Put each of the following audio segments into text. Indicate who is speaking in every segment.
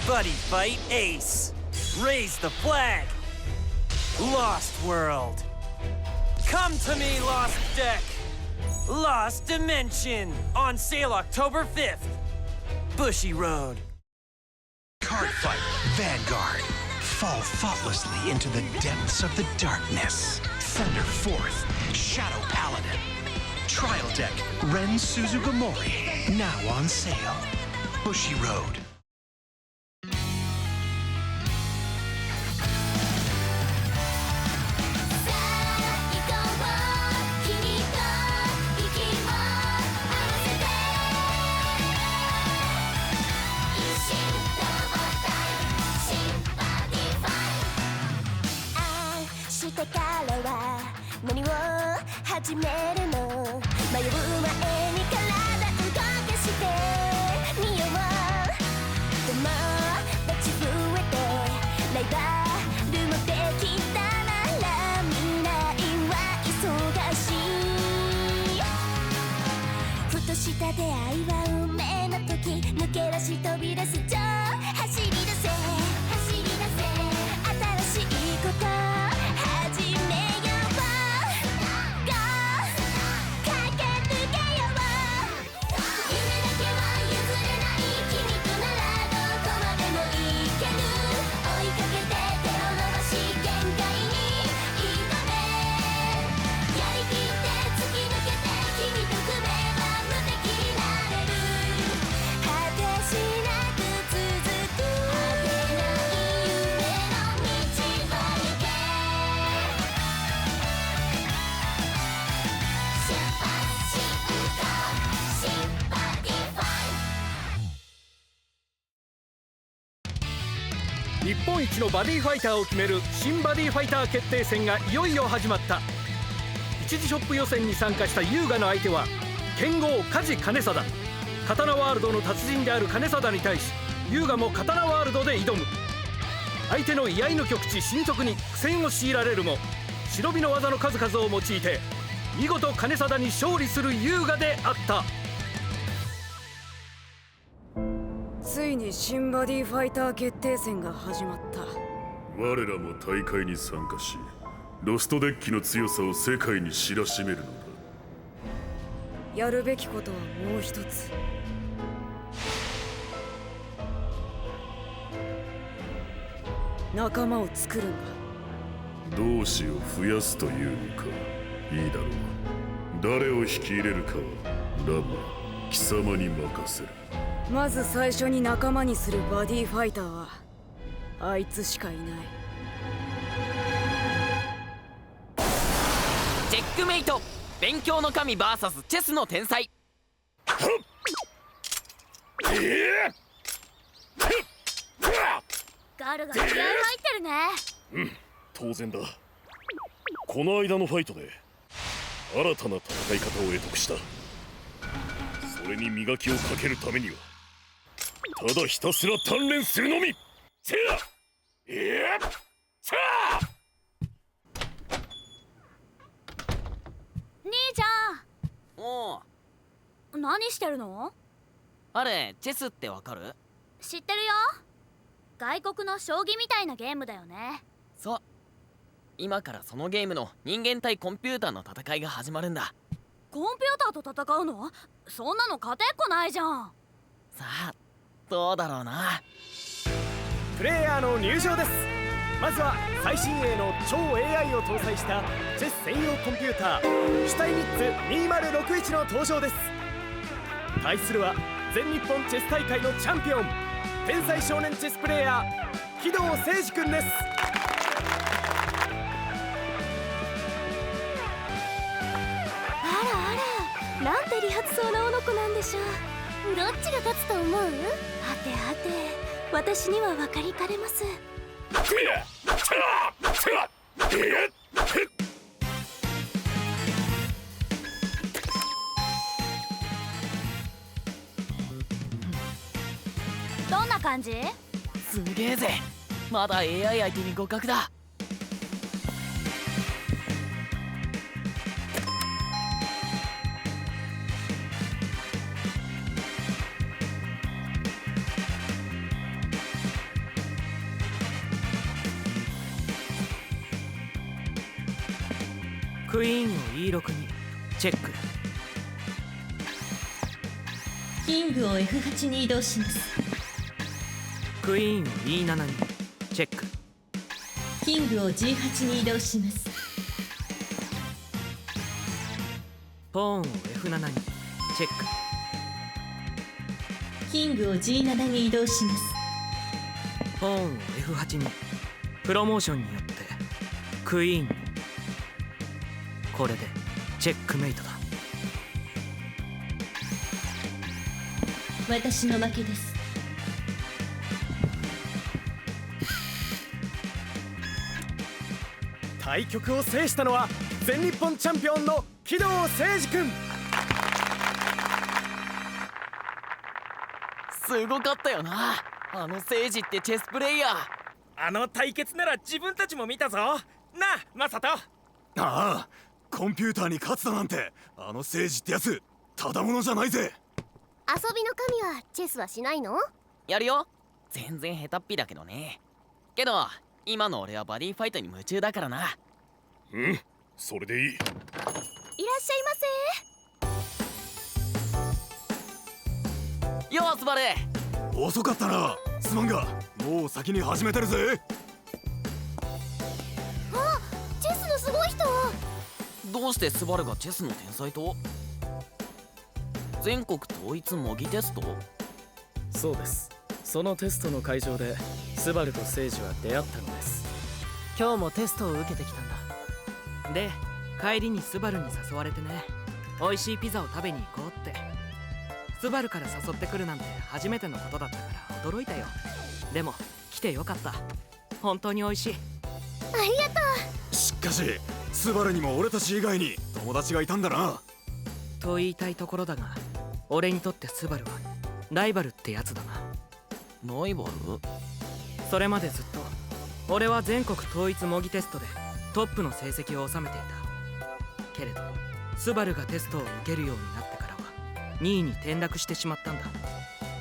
Speaker 1: Buddy Fight Ace. Raise the flag. Lost World. Come to me, Lost Deck. Lost Dimension. On sale October 5th. Bushy Road.
Speaker 2: Card Fight Vanguard. Fall thoughtlessly into the depths of the darkness. Thunder Fourth. Shadow Paladin. Trial Deck Ren Suzugamori. Now on sale. Bushy Road.
Speaker 3: 始めるの迷う前に体動かしてみよう友達増えてライバルもできたなら未来は忙しいふとした出会いは運命の時抜け出し飛び出す走り出せ新しいこと
Speaker 4: 日本一のバディファイターを決める新バディファイター決定戦がいよいよ始まった。一次ショップ予選に参加した優雅の相手は剣豪梶金貞。刀ワールドの達人である金貞に対し優雅も刀ワールドで挑む。相手の居合の極致神速に苦戦を強いられるも忍びの技の数々を用いて見事金貞に勝利する優雅であった。
Speaker 5: ついに新バディファイター決定戦が始まった。
Speaker 6: 我らも大会に参加しロストデッキの強さを世界に知らしめるのだ。
Speaker 5: やるべきことはもう一つ。仲間を作るんだ。
Speaker 6: 同志を増やすというのか。いいだろう。誰を引き入れるかはラマ貴様に任せる。
Speaker 5: まず最初に仲間にするバディファイターはあいつしかいない。
Speaker 7: チェックメイト。勉強の神 VS チェスの天才。
Speaker 3: ガルが気合い入ってるね。
Speaker 6: うん、当然だ。この間のファイトで新たな戦い方を得得した。それに磨きをかけるためにはただひたすら鍛錬するのみ。せやさあ
Speaker 3: 兄ちゃ
Speaker 7: おお、
Speaker 3: ん、何してるの？
Speaker 7: あれチェスってわかる？
Speaker 3: 知ってるよ。外国の将棋みたいなゲームだよね。
Speaker 7: そう。今からそのゲームの人間対コンピューターの戦いが始まるんだ。
Speaker 3: コンピューターと戦うの？そんなの勝てっこないじゃん。
Speaker 7: さあどうだろうな。
Speaker 4: プレイヤーの入場です。まずは最新鋭の超 AI を搭載したチェス専用コンピューターシュタイニッツ2061の登場です。対するは全日本チェス大会のチャンピオン天才少年チェスプレイヤー木戸誠司君です。
Speaker 3: あらあら、なんて利発そうなおの子なんでしょう。どっちが勝つと思う？はてはて、私には分かりかねます。どんな感じ？
Speaker 7: すげえぜ。まだ AI 相手に互角だ。
Speaker 8: クイーンを E6 にチェック。
Speaker 9: キングを F8 に移動します。
Speaker 8: クイーンを E7 にチェック。
Speaker 9: キングを G8 に移動します。
Speaker 8: ポーンを F7 にチェック。
Speaker 9: キングを G7 に移動します。
Speaker 8: ポーンを F8 にプロモーションによってクイーンに。これでチェックメイトだ。
Speaker 9: 私の負けです。
Speaker 10: 対局を制したのは全日本チャンピオンの木戸誠二君。
Speaker 7: すごかったよな、あの聖司ってチェスプレイヤー。
Speaker 10: あの対決なら自分たちも見たぞなあ、マサト。
Speaker 11: ああ、コンピューターに勝つだなんて、あの聖司ってやつただものじゃないぜ。
Speaker 3: 遊びの神はチェスはしないの？
Speaker 7: やるよ。全然下手っぴだけどね。けど今の俺はバディファイトに夢中だからな。
Speaker 6: うん、それでいい。
Speaker 3: いらっしゃいませ。
Speaker 7: よースバル。
Speaker 11: 遅かったな、すまんがもう先に始めてるぜ。
Speaker 3: あ、チェスのすごい人。
Speaker 7: どうしてスバルがチェスの天才と？全国統一模擬テスト？
Speaker 10: そうです。そのテストの会場でスバルと聖司は出会ったのです。
Speaker 8: 今日もテストを受けてきたんだ。で帰りにスバルに誘われてね、美味しいピザを食べに行こうって。スバルから誘ってくるなんて初めてのことだったから驚いたよ。でも来てよかった。本当に美味しい。
Speaker 3: ありがと
Speaker 11: う。しかしスバルにも俺たち以外に友達がいたんだな。
Speaker 8: と言いたいところだが、俺にとってスバルはライバルってやつだな。
Speaker 7: ライバル？
Speaker 8: それまでずっと俺は全国統一模擬テストでトップの成績を収めていた。けれどスバルがテストを受けるようになってからは2位に転落してしまったんだ。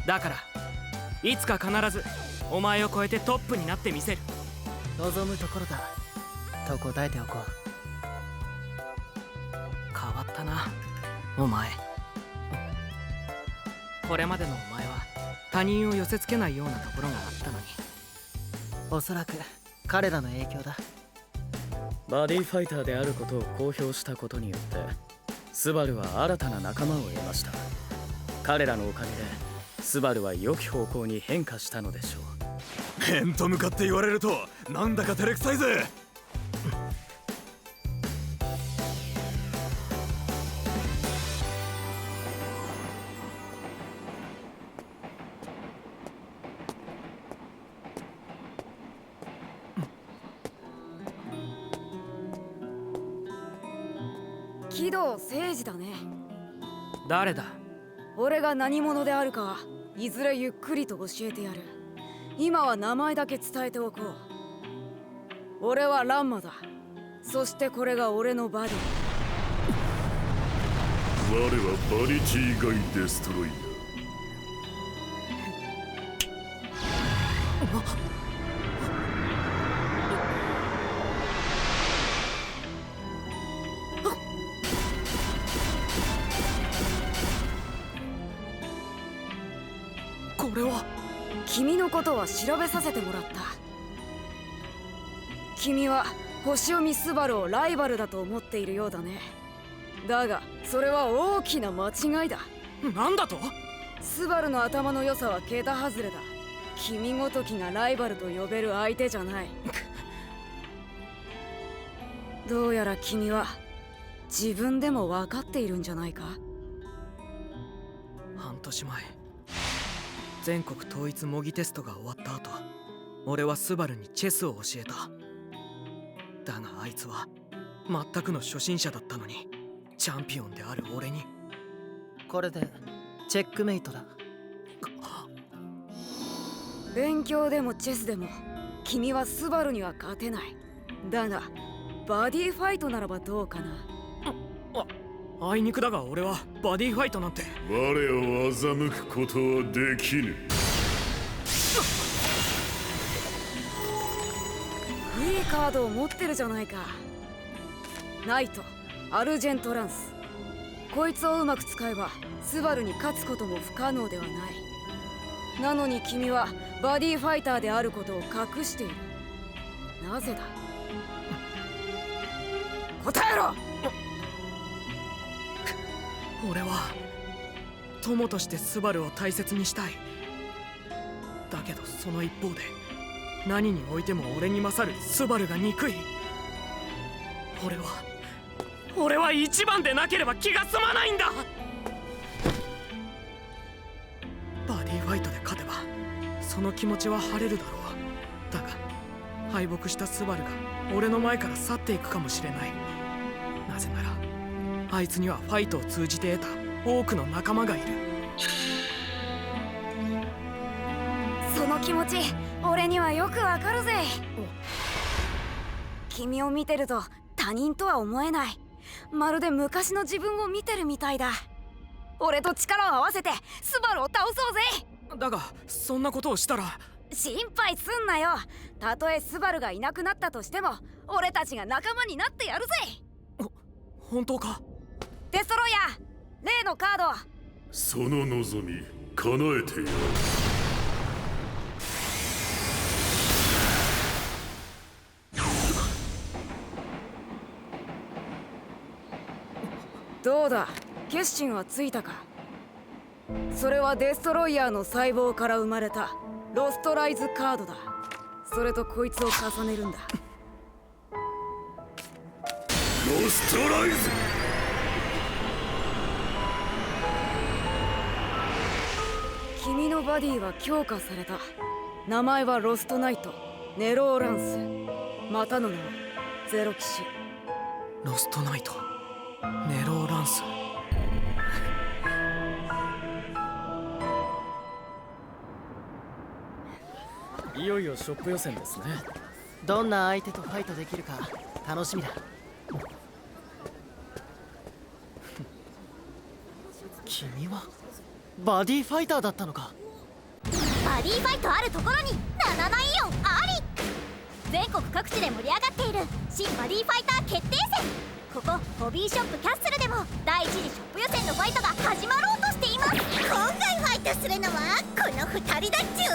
Speaker 8: だからいつか必ずお前を超えてトップになってみせる。
Speaker 12: 望むところだと答えておこう。
Speaker 8: 変わったなお前。これまでのお前は他人を寄せつけないようなところがあったのに。
Speaker 12: おそらく彼らの影響だ。
Speaker 10: バディファイターであることを公表したことによってスバルは新たな仲間を得ました。彼らのおかげでスバルは良き方向に変化したのでしょう。
Speaker 11: 面と向かって言われるとなんだか照れくさいぜ。
Speaker 5: 木戸誠二だね。
Speaker 8: 誰だ？
Speaker 5: 俺が何者であるかはいずれゆっくりと教えてやる。今は名前だけ伝えておこう。俺はランマだ。そしてこれが俺のバディ。
Speaker 6: 我はバリチーガイデストロイヤー。
Speaker 5: これは君のことは調べさせてもらった。君は星読みスバルをライバルだと思っているようだね。だがそれは大きな間違いだ。
Speaker 8: なんだと？
Speaker 5: スバルの頭の良さは桁外れだ。君ごときがライバルと呼べる相手じゃない。どうやら君は自分でも分かっているんじゃないか。
Speaker 8: 半年前全国統一模擬テストが終わった後、俺はスバルにチェスを教えた。だがあいつは全くの初心者だったのに、チャンピオンである俺に。
Speaker 12: これでチェックメイトだ。
Speaker 5: 勉強でもチェスでも君はスバルには勝てない。だがバディファイトならばどうかな。
Speaker 8: あいにくだが俺はバディファイトなんて。
Speaker 6: 我を欺くことはできぬ。
Speaker 5: いいカードを持ってるじゃないか。ナイト、アルジェント・ランス。こいつをうまく使えばスバルに勝つことも不可能ではない。なのに君はバディファイターであることを隠している。なぜだ？答えろ！
Speaker 8: 俺は友としてスバルを大切にしたい。だけどその一方で何においても俺に勝るスバルが憎い。俺は一番でなければ気が済まないんだ。バディファイトで勝てばその気持ちは晴れるだろう。だが敗北したスバルが俺の前から去っていくかもしれない。なぜならあいつにはファイトを通じて得た多くの仲間がいる。
Speaker 5: その気持ち俺にはよくわかるぜ。君を見てると他人とは思えない。まるで昔の自分を見てるみたいだ。俺と力を合わせてスバルを倒そうぜ。
Speaker 8: だがそんなことをしたら。
Speaker 5: 心配すんなよ。たとえスバルがいなくなったとしても俺たちが仲間になってやるぜ。
Speaker 8: 本当か？
Speaker 5: デストロイヤー、例のカード。
Speaker 6: その望み叶えてよ。
Speaker 5: どうだ、決心はついたか？それはデストロイヤーの細胞から生まれたロストライズカードだ。それとこいつを重ねるんだ。
Speaker 6: ロストライズ。
Speaker 5: 君のバディは強化された。名前はロストナイト、ネローランス、またの名をゼロ騎士。
Speaker 8: ロストナイト、ネローランス。
Speaker 10: いよいよショップ予選ですね。
Speaker 12: どんな相手とファイトできるか楽しみだ。君はバディファイターだったのか。
Speaker 3: バディファイトあるところに7ナイオンあり。全国各地で盛り上がっている新バディファイター決定戦。ここホビーショップキャッスルでも第一次ショップ予選のファイトが始まろうとしています。今回ファイトするのはこの2人だっちゅう。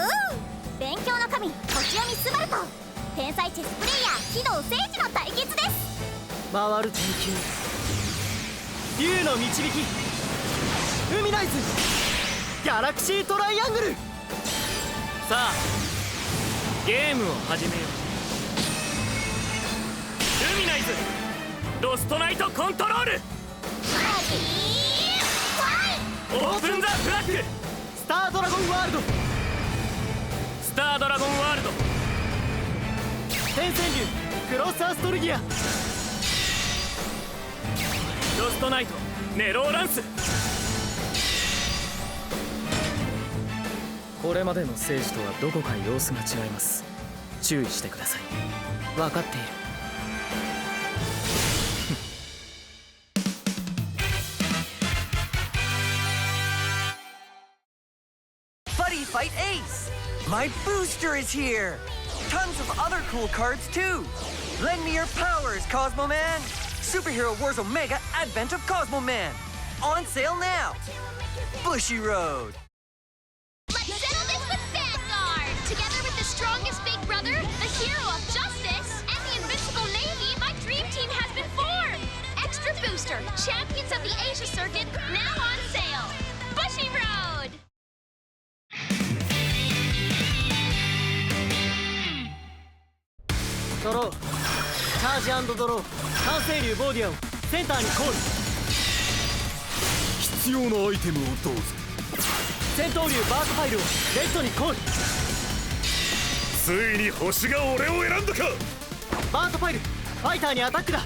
Speaker 3: 勉強の神星読みスバルと天才チェスプレイヤー機動聖司の対決です。
Speaker 12: 回る研究、竜の導き、ルミナイズ、ギャラクシートライアングル。
Speaker 8: さあゲームを始めよう。ルミナイズロストナイトコントロール。オープンザフラッグ。
Speaker 12: スタードラゴンワールド。
Speaker 8: スタードラゴンワールド。
Speaker 12: 天旋竜クロスアストルギア。
Speaker 8: ロストナイトネローランス。
Speaker 10: これまでの政治とはどこか様子が違います。注意してください。
Speaker 12: 分かっている。
Speaker 1: Buddy Fight Ace! My booster is here! Tons of other cool cards too! Lend me your powers, Cosmo Man! Superhero Wars Omega Advent of Cosmo Man! On sale now! Bushy Road!
Speaker 3: Let's settle this with Vanguard! Together with the strongest big brother, the hero of justice, and the invincible navy, my dream team has been formed! Extra Booster, Champions of the Asia Circuit, now on sale! Bushy Road!
Speaker 12: ドロー、チャージ&ドロー、完成竜ボーディアをセンターにコール。
Speaker 11: 必要なアイテムをどうぞ。
Speaker 12: 戦闘竜バークファイルをレッドにコール。
Speaker 6: ついに星が俺を選んだか。
Speaker 12: バートファイル、ファイターにアタックだ。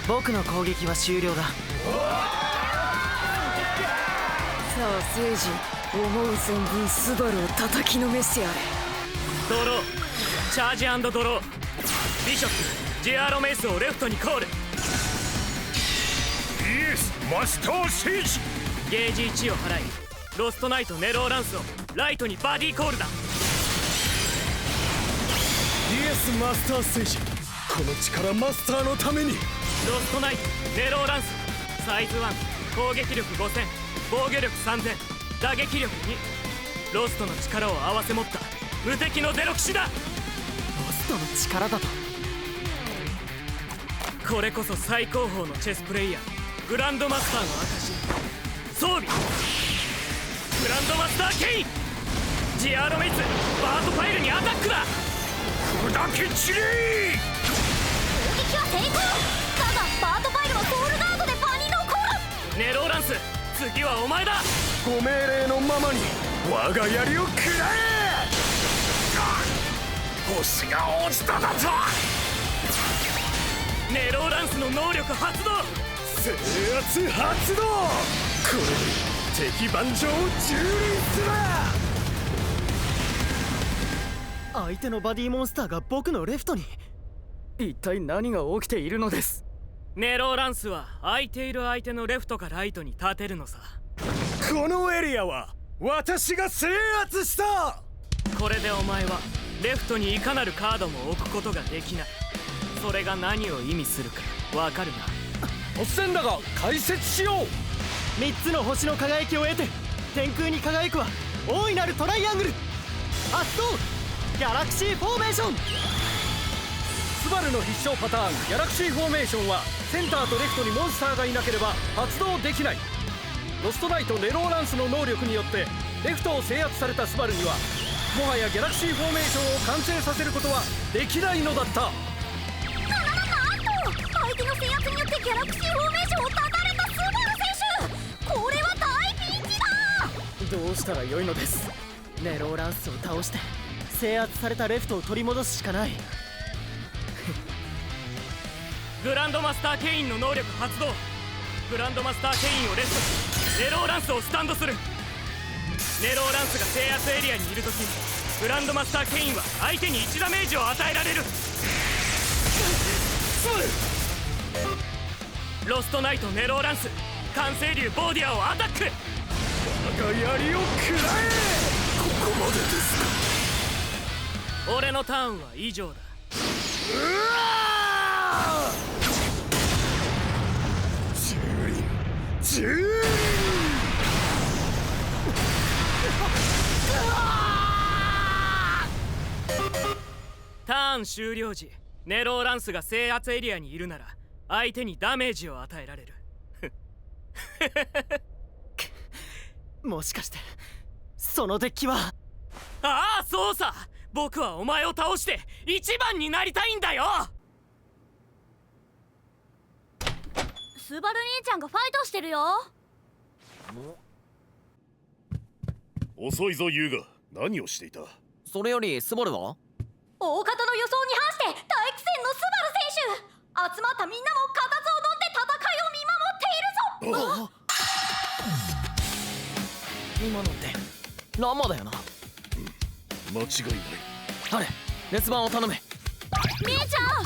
Speaker 12: 僕の攻撃は終了だ。
Speaker 5: さあ聖司、思う存分スバルを叩きのめしてやれ。
Speaker 8: ドロー、チャージ&ドロー。ビショップ、ジェアロメイスをレフトにコール。
Speaker 6: イエスマスター聖司。
Speaker 8: ゲージ1を払いロストナイトネローランスをライトにバディコールだ。
Speaker 11: スマスターステージ、この力マスターのために。
Speaker 8: ロストナイトネローランスサイズ1、攻撃力5000、防御力3000、打撃力2。ロストの力を併せ持った無敵のゼロ騎士だ。
Speaker 12: ロストの力だと。
Speaker 8: これこそ最高峰のチェスプレイヤー、グランドマスターの証。装備グランドマスターケイン、ジアーロメイツバートファイルにアタックだ。
Speaker 6: 砕け散れ。
Speaker 3: 攻撃は成功。ただバートファイルはソウルガードで場に残る。
Speaker 8: ネローランス、次はお前だ。
Speaker 11: ご命令のままに我が槍を食らえ。
Speaker 6: 星が落ちただと。
Speaker 8: ネローランスの能力発動。
Speaker 11: 制圧発動。これで敵盤上を蹂躙すら。
Speaker 12: 相手のバディモンスターが僕のレフトに。
Speaker 10: 一体何が起きているのです。
Speaker 8: ネローランスは空いている相手のレフトかライトに立てるのさ。
Speaker 11: このエリアは私が制圧した。
Speaker 8: これでお前はレフトにいかなるカードも置くことができない。それが何を意味するかわかるな。
Speaker 4: 突然だが解説しよう。
Speaker 12: 3つの星の輝きを得て天空に輝くは大いなるトライアングル発動。ギャラクシーフォーメーション。
Speaker 4: スバルの必勝パターンギャラクシーフォーメーションはセンターとレフトにモンスターがいなければ発動できない。ロストナイトネローランスの能力によってレフトを制圧されたスバルにはもはやギャラクシーフォーメーションを完成させることはできないのだった。
Speaker 3: なんと相手の制圧によってギャラクシーフォーメーションを断たれたスバル選手、これは大ピンチだ。
Speaker 12: どうしたらよいのです。ネローランスを倒して制圧されたレフトを取り戻すしかない。
Speaker 8: グランドマスターケインの能力発動。グランドマスターケインをレストしネローランスをスタンドする。ネローランスが制圧エリアにいるときグランドマスターケインは相手に1ダメージを与えられる。ロストナイトネローランス完成竜ボーディアをアタック。
Speaker 11: 我が槍を食らえ。ここまでですか。
Speaker 8: 俺のターンは以上だ。
Speaker 11: 蹂躙
Speaker 8: ターン終了時ネローランスが制圧エリアにいるなら相手にダメージを与えられる。
Speaker 12: もしかしてそのデッキは。
Speaker 8: ああそうさ、僕はお前を倒して一番になりたいんだよ。
Speaker 3: スバル兄ちゃんがファイトしてるよ。
Speaker 6: 遅いぞユウガ、何をしていた。
Speaker 7: それよりスバルは
Speaker 3: 大方の予想に反して大苦戦のスバル選手。集まったみんなも固唾を飲んで戦いを見守っているぞ。
Speaker 7: 今のってランマだよな。
Speaker 6: 間違いない。
Speaker 7: あれ熱板を頼め。
Speaker 3: 姉ちゃん、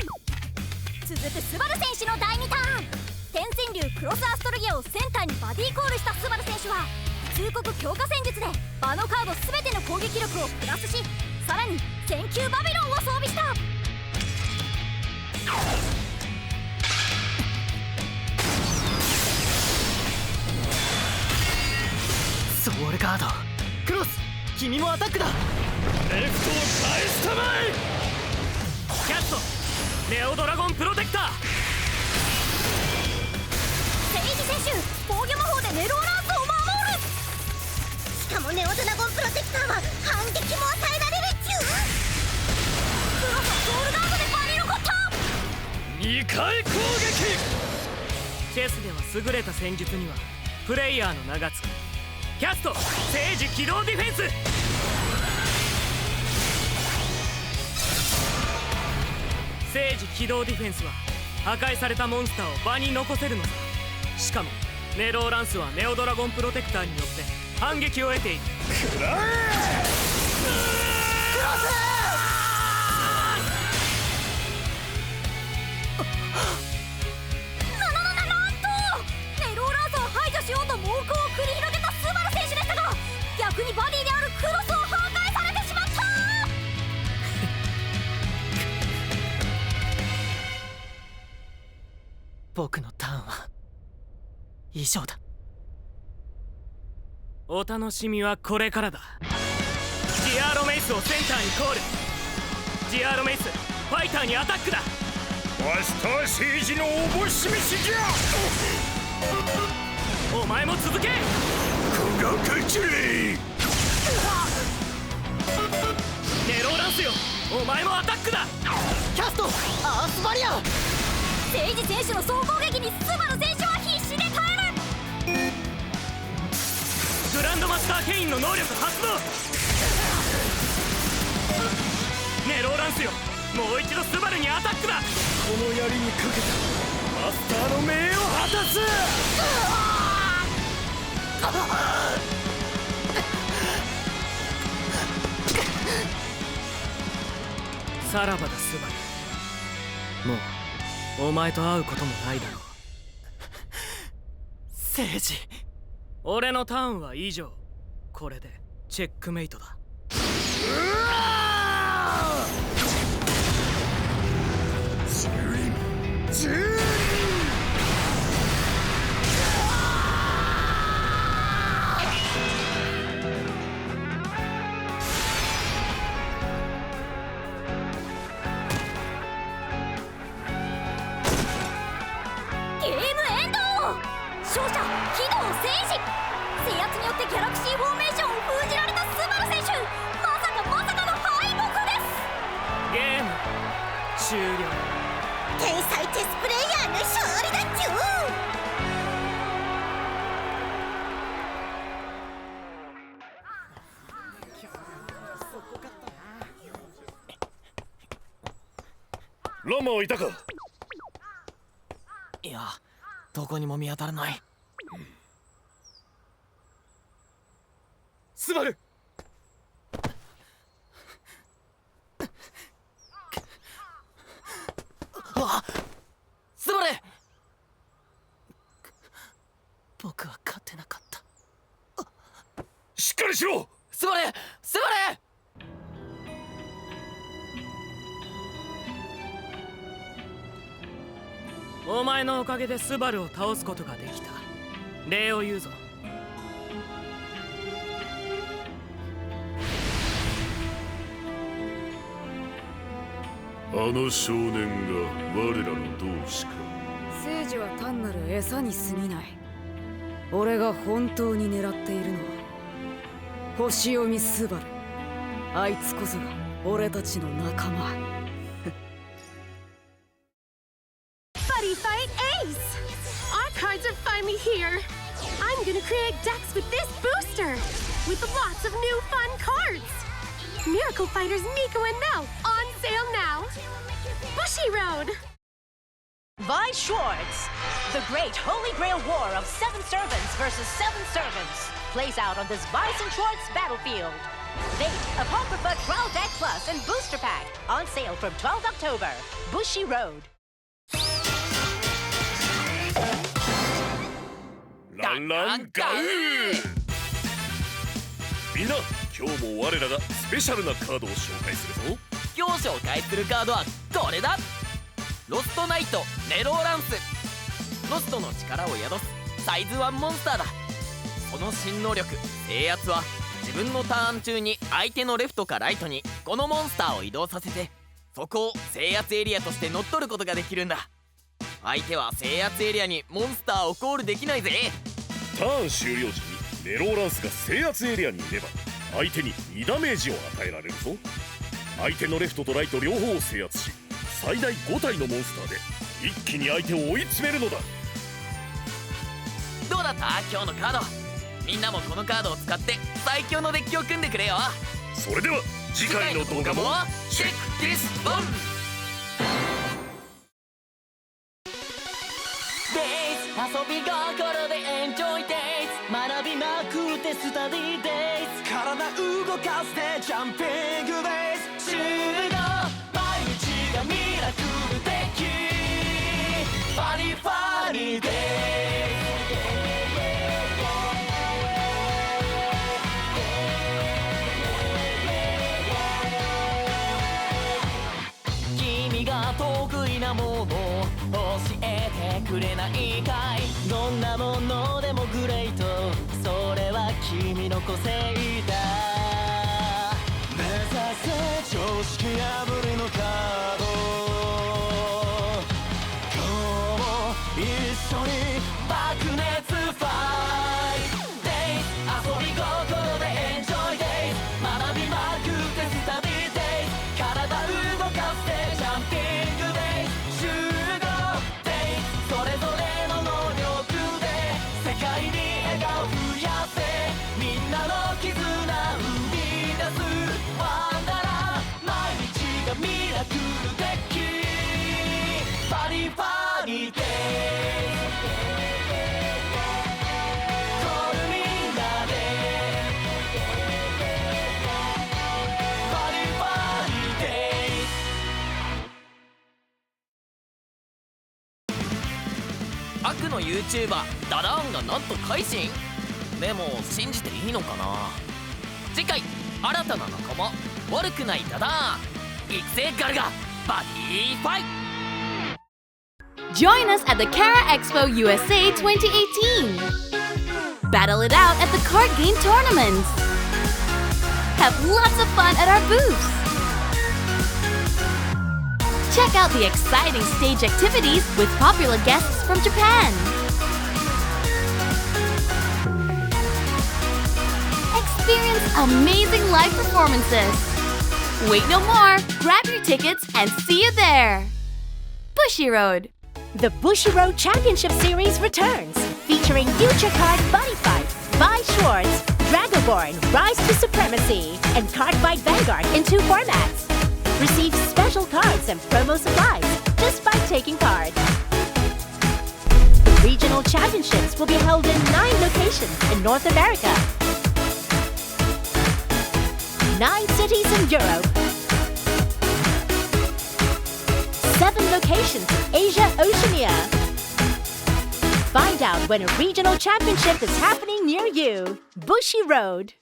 Speaker 3: 続くスバル選手の第2ターン。天戦竜クロスアストルギアをセンターにバディコールしたスバル選手は通告強化戦術で場のカード全ての攻撃力をプラスし、さらに戦級バビロンを装備した。
Speaker 12: ソウルガードクロス、君もアタックだ。
Speaker 6: レフトを返したまえ。
Speaker 8: キャットネオドラゴンプロテクター。
Speaker 3: セイジ選手防御魔法でネローランスを守る。しかもネオドラゴンプロテクターは反撃も与えられるっちゅう。クロスはソウルガードで場に残った。
Speaker 6: 2回攻撃。
Speaker 8: チェスでは優れた戦術にはプレイヤーの名が付く。キャスト聖司起動ディフェンス。聖司起動ディフェンスは破壊されたモンスターを場に残せるのさ。しかもネローランスはネオドラゴンプロテクターによって反撃を得ている。
Speaker 11: 食らえ。
Speaker 3: なんとネローランスを排除しようと猛攻を繰り広げたスバル選手でしたが、逆にバディであるクロスを破壊されてしまった。
Speaker 12: 僕のターンは以上だ。
Speaker 8: お楽しみはこれからだ。ジアーロメイスをセンターにコール。ジアーロメイスファイターにアタックだ。
Speaker 11: マスター政治のおぼし飯じゃ。
Speaker 8: お前も続け。
Speaker 11: こが勝ち。
Speaker 8: ネローランスよ、お前もアタックだ。
Speaker 12: キャストアースバリア。
Speaker 3: セイジ選手の総攻撃にスバル選手は必死で耐える。
Speaker 8: グランドマスターケインの能力発動。ネローランスよ、もう一度スバルにアタックだ。
Speaker 11: この槍にかけたマスターの命を果たす。
Speaker 8: さらばだスバル。もうお前と会うこともないだろう。
Speaker 12: 政治。
Speaker 8: 俺のターンは以上。これでチェックメイトだ。
Speaker 3: ゲームエンド。勝者機動セイジ。制圧によってギャラクシーフォーメーションを封じられたスバル選手、まさかまさかの敗北です。
Speaker 8: ゲーム終了。
Speaker 3: 天才チェスプレイヤーの勝利だっちゅう。
Speaker 6: ラマはいたか。
Speaker 7: いや、どこにも見当たらない。
Speaker 11: スバル。
Speaker 7: あ、スバル。
Speaker 12: 僕は勝てなかった。
Speaker 6: しっかりしろ。
Speaker 7: スバル、スバル。
Speaker 8: お前のおかげでスバルを倒すことができた。礼を言うぞ。
Speaker 6: あの少年が我らの同志か。
Speaker 5: 聖司は単なる餌に過ぎない。俺が本当に狙っているのは星読みスバル。あいつこそが俺たちの仲間。
Speaker 13: Buddy Fight Ace! Our cards are finally here! I'm gonna create decks with this booster! With lots of new fun cards! Miracle Fighters Miko and Mel on sale now! Bushy Road!
Speaker 14: Vi Schwartz! The great Holy Grail War of 7 servants versus 7 servants plays out on this Bison Schwartz battlefield. Date, Apocrypha Trial Deck Plus and Booster Pack on sale from 12 October. Bushy Road.
Speaker 6: ランランガウみんな、今日も我らがスペシャルなカードを紹介するぞ。
Speaker 7: 今日紹介するカードはこれだ。ロストナイトネローランス。ロストの力を宿すサイズ1モンスターだ。その新能力制圧は自分のターン中に相手のレフトかライトにこのモンスターを移動させて、そこを制圧エリアとして乗っ取ることができるんだ。相手は制圧エリアにモンスターをコールできないぜ。
Speaker 6: ターン終了時にネローランスが制圧エリアにいれば相手に2ダメージを与えられるぞ。相手のレフトとライト両方を制圧し、最大5体のモンスターで一気に相手を追い詰めるのだ。
Speaker 7: どうだった今日のカード。みんなもこのカードを使って最強のデッキを組んでくれよ。
Speaker 6: それでは次回の動画もチェックディスボン。
Speaker 12: 遊び心でエンジョイデイズ、学びまくってスタディデイズ、体動かしてジャンピングデイズ、週の毎日がミラクル的ファニーファニーデイズ、君が得意なもの教えててくれないかい。どんなものでもグレート、それは君の個性だ。目指せ常識破りのカード、今日も一緒に爆熱ファイトデイズ、遊び心でエンジョイデイズ、学びまくってスタディデイズ、体動かしてジャンピングデイズ、集合デイズ、それぞれの能力で世界に笑顔増やせ、みんなの絆生み出すワンダラー、毎日がミラクル的パリパリデイズ、
Speaker 7: 悪の YouTuber ダダーンがなんと改心。でも信じていいのかな。次回新たな仲間悪くないダダーン育成ガルガバディファイト。
Speaker 15: Join us at the Kara Expo USA 2018. Battle it out at the card game tournaments. Have lots of fun at our booths. Check out the exciting stage activities with popular guests from Japan. Experience amazing live performances. Wait no more, grab your tickets and see you there. Bushiroad.
Speaker 14: The Bushiroad Championship Series returns, featuring future card Buddy Fight, Vi Schwartz, Dragoborn, Rise to Supremacy, and Card Fight Vanguard in 2 formats. Receive special cards and promo supplies just by taking part. The regional championships will be held in 9 locations in North America, 9 cities in Europe, 7 locations in Asia, Oceania. Find out when a regional championship is happening near you. Bushiroad.